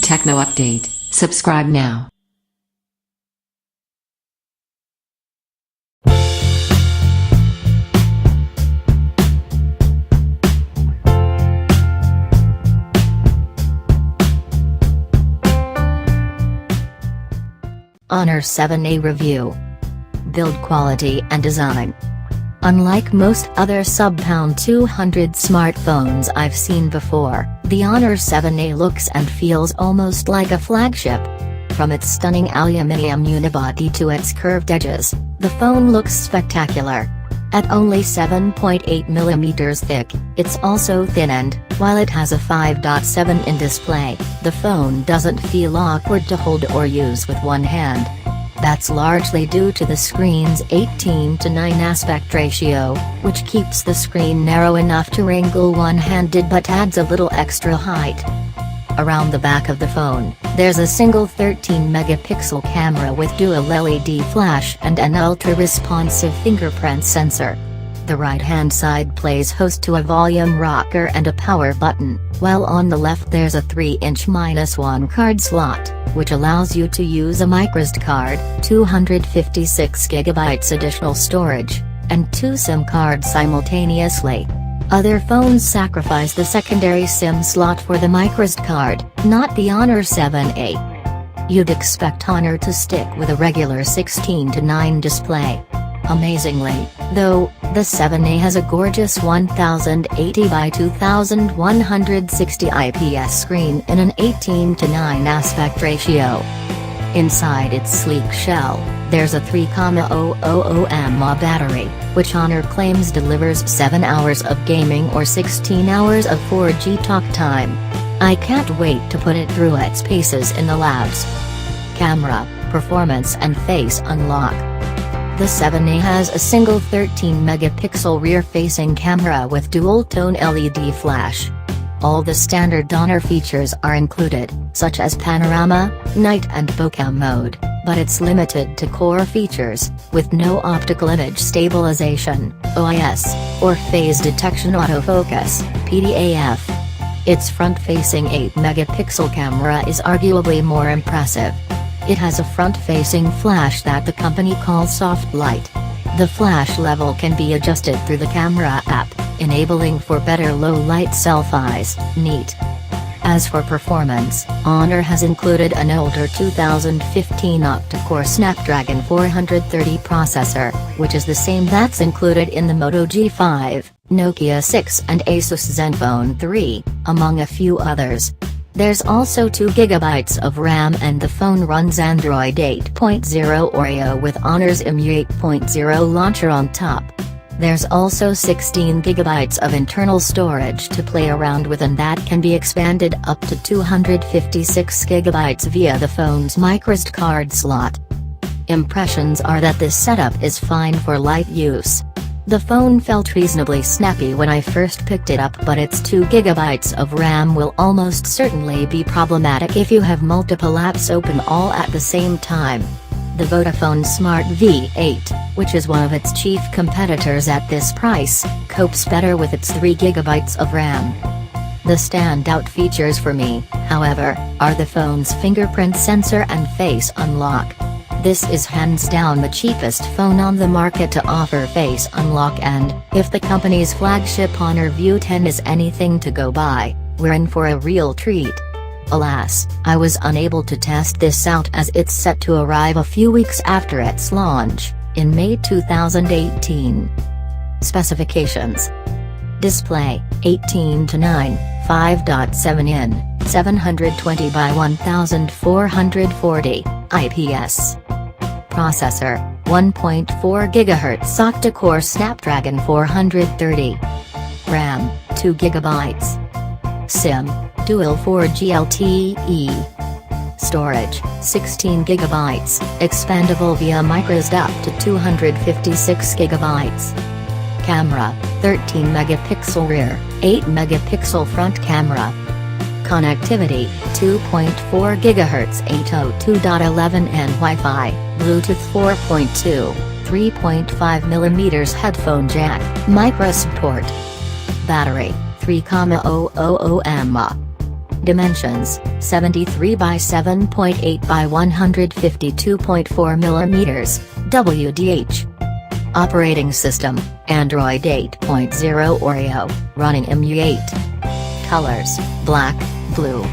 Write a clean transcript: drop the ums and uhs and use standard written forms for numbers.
Techno update. Subscribe now. Honor 7A Review. Build quality and design. Unlike most other sub-pound 200 smartphones I've seen before, the Honor 7A looks and feels almost like a flagship. From its stunning aluminium unibody to its curved edges, the phone looks spectacular. At only 7.8mm thick, it's also thin and, while it has a 5.7-in display, the phone doesn't feel awkward to hold or use with one hand. That's largely due to the screen's 18:9 aspect ratio, which keeps the screen narrow enough to wrangle one-handed but adds a little extra height. Around the back of the phone, there's a single 13-megapixel camera with dual LED flash and an ultra-responsive fingerprint sensor. The right-hand side plays host to a volume rocker and a power button, while on the left there's a 3-inch -1 card slot, which allows you to use a microSD card, 256GB additional storage, and 2 SIM cards simultaneously. Other phones sacrifice the secondary SIM slot for the microSD card, not the Honor 7A. You'd expect Honor to stick with a regular 16:9 display. Amazingly, though, the 7A has a gorgeous 1080 by 2160 IPS screen in an 18:9 aspect ratio. Inside its sleek shell, there's a 3,000 mAh battery, which Honor claims delivers 7 hours of gaming or 16 hours of 4G talk time. I can't wait to put it through its paces in the labs. Camera, performance and face unlock. The 7A has a single 13-megapixel rear-facing camera with dual-tone LED flash. All the standard Honor features are included, such as panorama, night and bokeh mode, but it's limited to core features, with no optical image stabilization, OIS, or phase detection autofocus, PDAF. Its front-facing 8-megapixel camera is arguably more impressive. It has a front-facing flash that the company calls soft light. The flash level can be adjusted through the camera app, enabling for better low-light selfies. Neat. As for performance, Honor has included an older 2015 octa-core Snapdragon 430 processor, which is the same that's included in the Moto G5, Nokia 6 and Asus Zenfone 3, among a few others. There's also 2GB of RAM and the phone runs Android 8.0 Oreo with Honor's EMU 8.0 launcher on top. There's also 16GB of internal storage to play around with, and that can be expanded up to 256GB via the phone's microSD card slot. Impressions are that this setup is fine for light use. The phone felt reasonably snappy when I first picked it up, but its 2GB of RAM will almost certainly be problematic if you have multiple apps open all at the same time. The Vodafone Smart V8, which is one of its chief competitors at this price, copes better with its 3GB of RAM. The standout features for me, however, are the phone's fingerprint sensor and face unlock. This is hands down the cheapest phone on the market to offer face unlock, and, if the company's flagship Honor View 10 is anything to go by, we're in for a real treat. Alas, I was unable to test this out as it's set to arrive a few weeks after its launch, in May 2018. Specifications. Display, 18:9, 5.7 in, 720 by 1440, IPS. Processor, 1.4 GHz octa-core Snapdragon 430. RAM, 2GB. SIM, dual 4G LTE. Storage, 16GB, expandable via microSD up to 256GB. Camera, 13-megapixel rear, 8-megapixel front camera. Connectivity, 2.4 GHz 802.11n Wi-Fi, Bluetooth 4.2, 3.5mm headphone jack, microSD port. Battery, 3,000 mAh. Dimensions, 73 by 7.8 by 152.4 mm, WDH. Operating System, Android 8.0 Oreo, running EMU 8. Colors, black, blue,